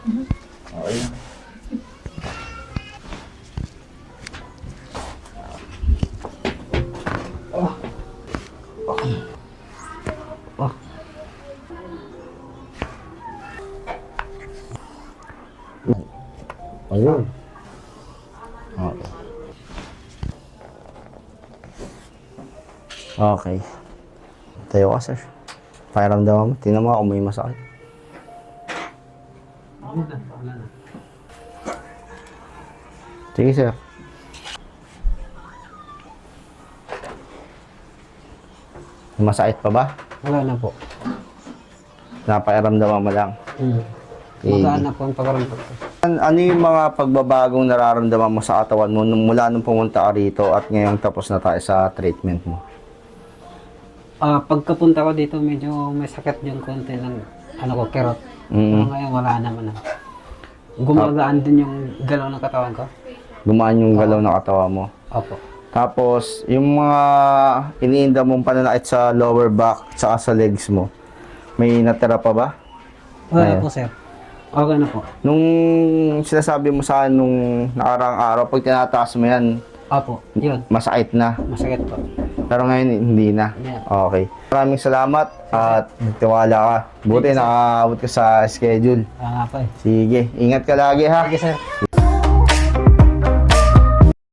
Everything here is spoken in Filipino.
Okay. Oh. Oh. Ayun. Okay. Okay. Tayo ka, sir. Pakiramdaman mo. Tingnan mo kung may masakit. Sige, sir. May masakit pa ba? Wala na po. Napakiramdaman mo lang. Magaan na po ang pagkaramdam ko. Ano yung mga pagbabagong nararamdaman mo sa katawan mo mula nung pumunta ka rito at ngayong tapos na tayo sa treatment mo? Pagkapunta ko dito, medyo may sakit yung konti ng kerot. Pero ngayon wala naman na. Gumagaan din yung galaw ng katawan ko. Gumaan yung galaw ng katawan mo. Opo. Tapos, yung mga iniinda mong pananakit sa lower back tsaka sa legs mo, may natira pa ba? Wala po, sir. Okay na po. Nung sinasabi mo sa akin nung nakaraang araw, pag tinataas mo yan, Opo, yun. masakit na. Masakit po. Pero ngayon, hindi na. Yeah. Okay. Maraming salamat at tiwala ka. Buti nakaabot ka sa schedule. Nga po eh. Sige, ingat ka lagi ha. Sige, sir.